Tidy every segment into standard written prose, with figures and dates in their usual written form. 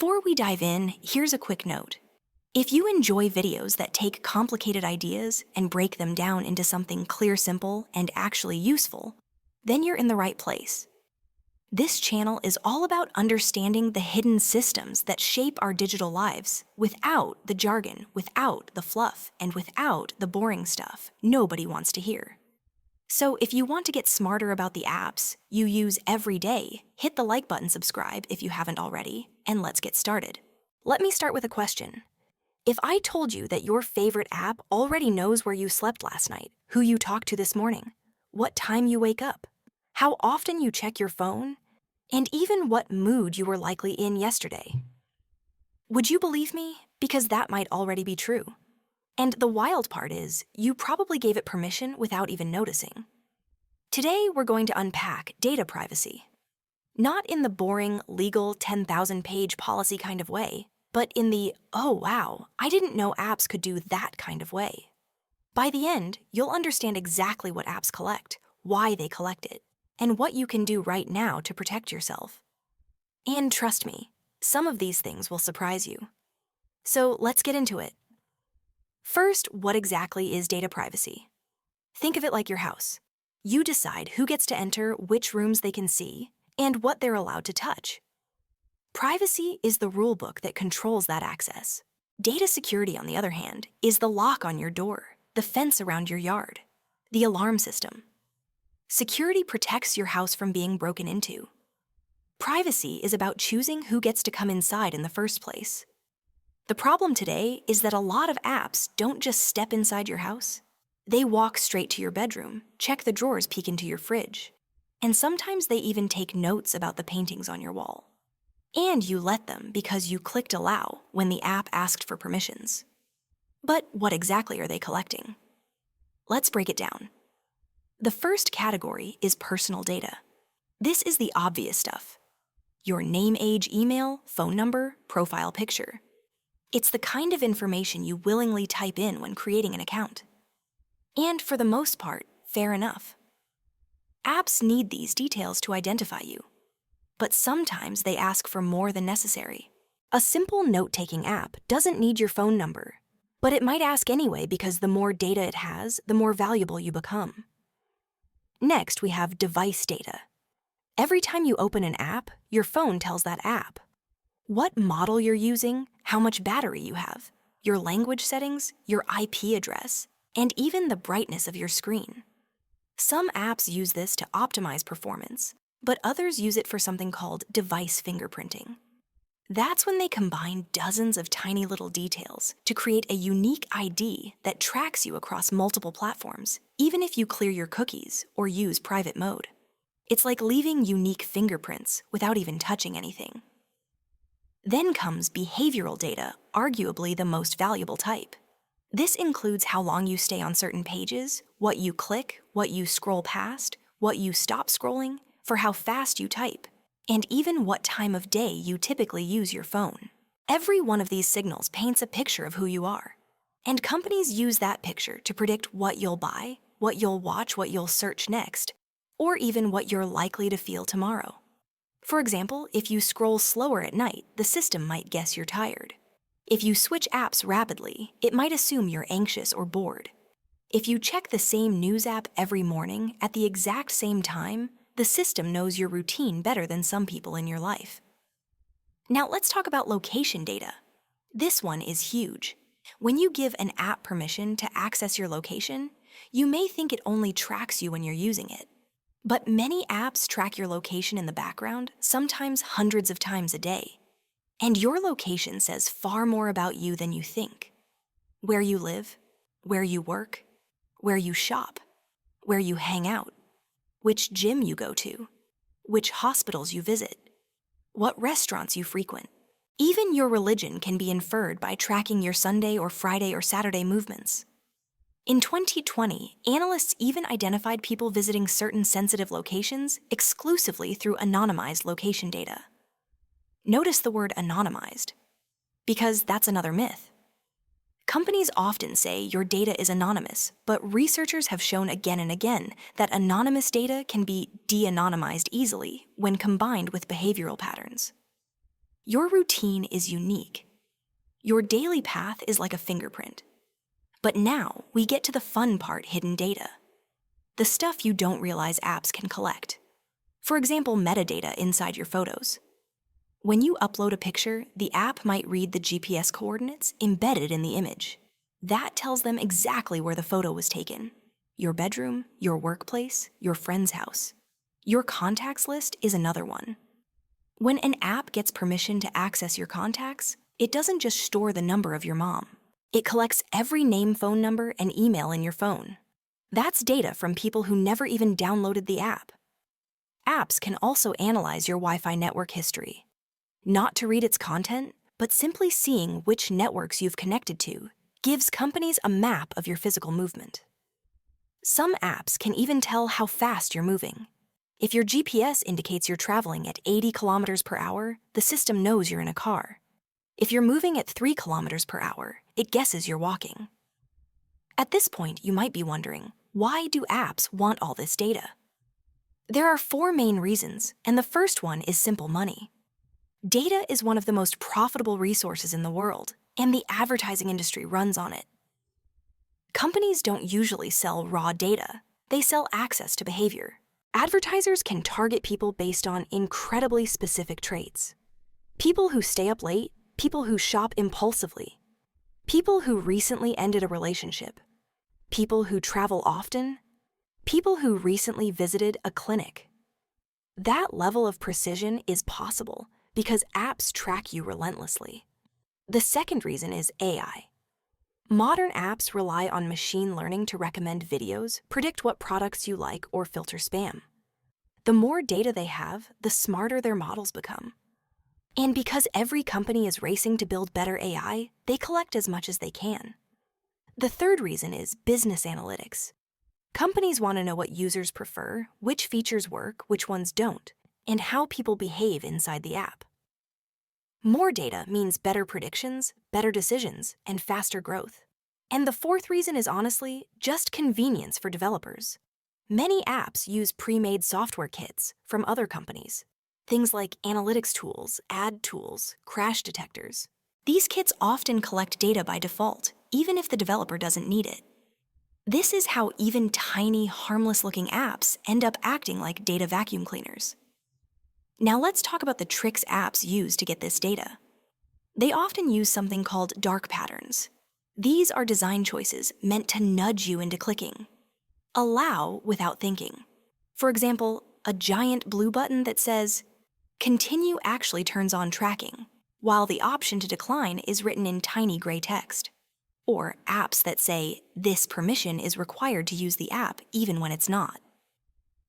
Before we dive in, here's a quick note. If you enjoy videos that take complicated ideas and break them down into something clear, simple, and actually useful, then you're in the right place. This channel is all about understanding the hidden systems that shape our digital lives without the jargon, without the fluff, and without the boring stuff nobody wants to hear. So if you want to get smarter about the apps you use every day, hit the like button, subscribe if you haven't already, and let's get started. Let me start with a question. If I told you that your favorite app already knows where you slept last night, who you talked to this morning, what time you wake up, how often you check your phone, and even what mood you were likely in yesterday, would you believe me? Because that might already be true. And the wild part is, you probably gave it permission without even noticing. Today, we're going to unpack data privacy. Not in the boring, legal, 10,000-page policy kind of way, but in the, oh wow, I didn't know apps could do that kind of way. By the end, you'll understand exactly what apps collect, why they collect it, and what you can do right now to protect yourself. And trust me, some of these things will surprise you. So let's get into it. First, what exactly is data privacy? Think of it like your house. You decide who gets to enter, which rooms they can see, and what they're allowed to touch. Privacy is the rulebook that controls that access. Data security, on the other hand, is the lock on your door, the fence around your yard, the alarm system. Security protects your house from being broken into. Privacy is about choosing who gets to come inside in the first place. The problem today is that a lot of apps don't just step inside your house. They walk straight to your bedroom, check the drawers, peek into your fridge, and sometimes they even take notes about the paintings on your wall. And you let them because you clicked allow when the app asked for permissions. But what exactly are they collecting? Let's break it down. The first category is personal data. This is the obvious stuff. Your name, age, email, phone number, profile picture. It's the kind of information you willingly type in when creating an account. And for the most part, fair enough. Apps need these details to identify you. But sometimes they ask for more than necessary. A simple note-taking app doesn't need your phone number, but it might ask anyway because the more data it has, the more valuable you become. Next, we have device data. Every time you open an app, your phone tells that app what model you're using, how much battery you have, your language settings, your IP address, and even the brightness of your screen. Some apps use this to optimize performance, but others use it for something called device fingerprinting. That's when they combine dozens of tiny little details to create a unique ID that tracks you across multiple platforms, even if you clear your cookies or use private mode. It's like leaving unique fingerprints without even touching anything. Then comes behavioral data, arguably the most valuable type. This includes how long you stay on certain pages, what you click, what you scroll past, what you stop scrolling, for how fast you type, and even what time of day you typically use your phone. Every one of these signals paints a picture of who you are. And companies use that picture to predict what you'll buy, what you'll watch, what you'll search next, or even what you're likely to feel tomorrow. For example, if you scroll slower at night, the system might guess you're tired. If you switch apps rapidly, it might assume you're anxious or bored. If you check the same news app every morning at the exact same time, the system knows your routine better than some people in your life. Now let's talk about location data. This one is huge. When you give an app permission to access your location, you may think it only tracks you when you're using it. But many apps track your location in the background, sometimes hundreds of times a day. And your location says far more about you than you think. Where you live, where you work, where you shop, where you hang out, which gym you go to, which hospitals you visit, what restaurants you frequent. Even your religion can be inferred by tracking your Sunday or Friday or Saturday movements. In 2020, analysts even identified people visiting certain sensitive locations exclusively through anonymized location data. Notice the word anonymized, because that's another myth. Companies often say your data is anonymous, but researchers have shown again and again that anonymous data can be de-anonymized easily when combined with behavioral patterns. Your routine is unique. Your daily path is like a fingerprint. But now we get to the fun part: hidden data. The stuff you don't realize apps can collect. For example, metadata inside your photos. When you upload a picture, the app might read the GPS coordinates embedded in the image. That tells them exactly where the photo was taken: your bedroom, your workplace, your friend's house. Your contacts list is another one. When an app gets permission to access your contacts, it doesn't just store the number of your mom. It collects every name, phone number, and email in your phone. That's data from people who never even downloaded the app. Apps can also analyze your Wi-Fi network history. Not to read its content, but simply seeing which networks you've connected to gives companies a map of your physical movement. Some apps can even tell how fast you're moving. If your GPS indicates you're traveling at 80 kilometers per hour, the system knows you're in a car. If you're moving at 3 kilometers per hour, it guesses you're walking. At this point, you might be wondering, why do apps want all this data? There are 4 main reasons, and the first one is simple money. Data is one of the most profitable resources in the world, and the advertising industry runs on it. Companies don't usually sell raw data. They sell access to behavior. Advertisers can target people based on incredibly specific traits. People who stay up late, people who shop impulsively, people who recently ended a relationship, people who travel often, people who recently visited a clinic. That level of precision is possible because apps track you relentlessly. The second reason is AI. Modern apps rely on machine learning to recommend videos, predict what products you like, or filter spam. The more data they have, the smarter their models become. And because every company is racing to build better AI, they collect as much as they can. The third reason is business analytics. Companies want to know what users prefer, which features work, which ones don't, and how people behave inside the app. More data means better predictions, better decisions, and faster growth. And the fourth reason is honestly just convenience for developers. Many apps use pre-made software kits from other companies. Things like analytics tools, ad tools, crash detectors. These kits often collect data by default, even if the developer doesn't need it. This is how even tiny, harmless-looking apps end up acting like data vacuum cleaners. Now let's talk about the tricks apps use to get this data. They often use something called dark patterns. These are design choices meant to nudge you into clicking. Allow without thinking. For example, a giant blue button that says, "Continue" actually turns on tracking, while the option to decline is written in tiny gray text. Or apps that say, "This permission is required to use the app even when it's not."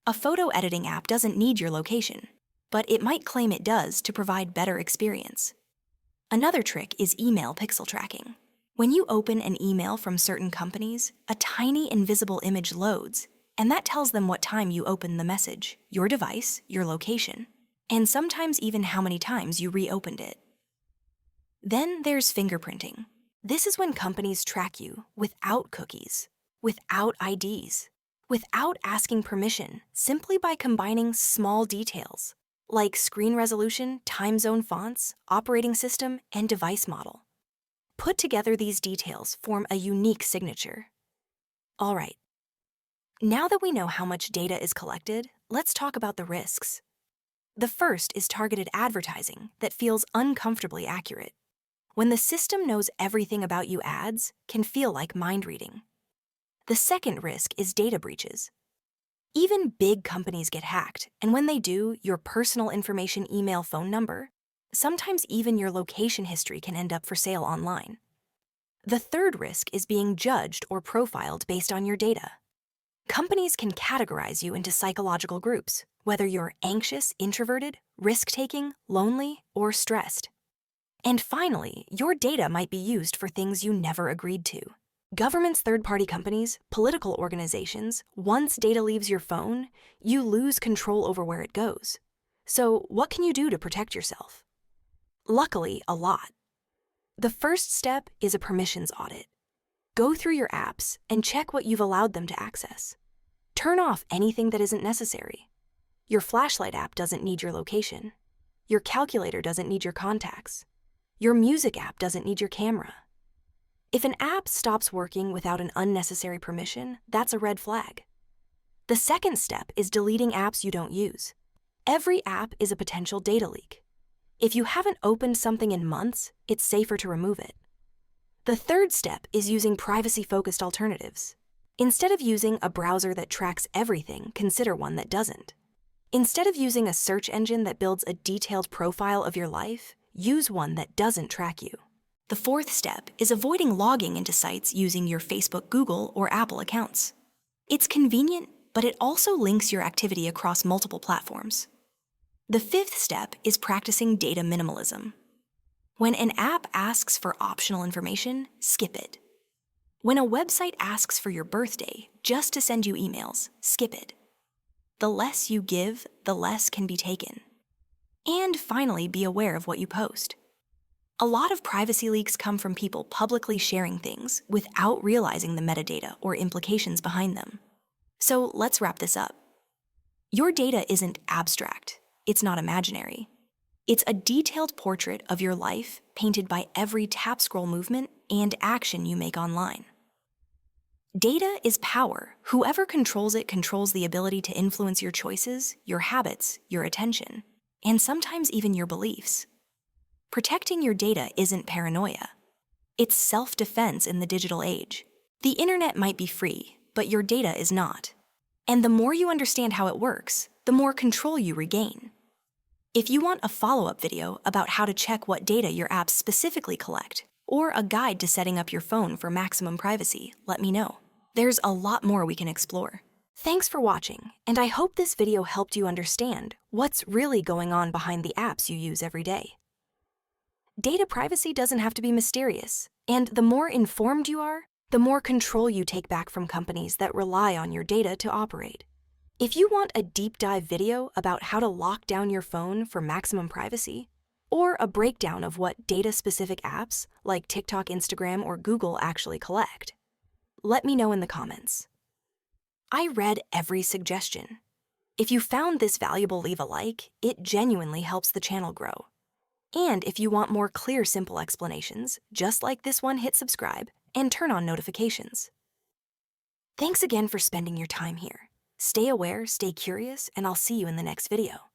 A photo editing app doesn't need your location, but it might claim it does to provide better experience. Another trick is email pixel tracking. When you open an email from certain companies, a tiny invisible image loads, and that tells them what time you opened the message, your device, your location, and sometimes even how many times you reopened it. Then there's fingerprinting. This is when companies track you without cookies, without IDs, without asking permission, simply by combining small details, like screen resolution, time zone fonts, operating system, and device model. Put together, these details form a unique signature. All right. Now that we know how much data is collected, let's talk about the risks. The first is targeted advertising that feels uncomfortably accurate. When the system knows everything about you, ads can feel like mind reading. The second risk is data breaches. Even big companies get hacked, and when they do, your personal information, email, phone number, sometimes even your location history can end up for sale online. The third risk is being judged or profiled based on your data. Companies can categorize you into psychological groups, whether you're anxious, introverted, risk-taking, lonely, or stressed. And finally, your data might be used for things you never agreed to. Governments, third-party companies, political organizations, once data leaves your phone, you lose control over where it goes. So what can you do to protect yourself? Luckily, a lot. The first step is a permissions audit. Go through your apps and check what you've allowed them to access. Turn off anything that isn't necessary. Your flashlight app doesn't need your location. Your calculator doesn't need your contacts. Your music app doesn't need your camera. If an app stops working without an unnecessary permission, that's a red flag. The second step is deleting apps you don't use. Every app is a potential data leak. If you haven't opened something in months, it's safer to remove it. The third step is using privacy-focused alternatives. Instead of using a browser that tracks everything, consider one that doesn't. Instead of using a search engine that builds a detailed profile of your life, use one that doesn't track you. The fourth step is avoiding logging into sites using your Facebook, Google, or Apple accounts. It's convenient, but it also links your activity across multiple platforms. The fifth step is practicing data minimalism. When an app asks for optional information, skip it. When a website asks for your birthday just to send you emails, skip it. The less you give, the less can be taken. And finally, be aware of what you post. A lot of privacy leaks come from people publicly sharing things without realizing the metadata or implications behind them. So let's wrap this up. Your data isn't abstract. It's not imaginary. It's a detailed portrait of your life painted by every tap scroll movement and action you make online. Data is power. Whoever controls it controls the ability to influence your choices, your habits, your attention, and sometimes even your beliefs. Protecting your data isn't paranoia. It's self-defense in the digital age. The internet might be free, but your data is not. And the more you understand how it works, the more control you regain. If you want a follow-up video about how to check what data your apps specifically collect, or a guide to setting up your phone for maximum privacy, let me know. There's a lot more we can explore. Thanks for watching, and I hope this video helped you understand what's really going on behind the apps you use every day. Data privacy doesn't have to be mysterious, and the more informed you are, the more control you take back from companies that rely on your data to operate. If you want a deep dive video about how to lock down your phone for maximum privacy, or a breakdown of what data-specific apps like TikTok, Instagram, or Google actually collect, let me know in the comments. I read every suggestion. If you found this valuable, leave a like. It genuinely helps the channel grow. And if you want more clear, simple explanations, just like this one, hit subscribe and turn on notifications. Thanks again for spending your time here. Stay aware, stay curious, and I'll see you in the next video.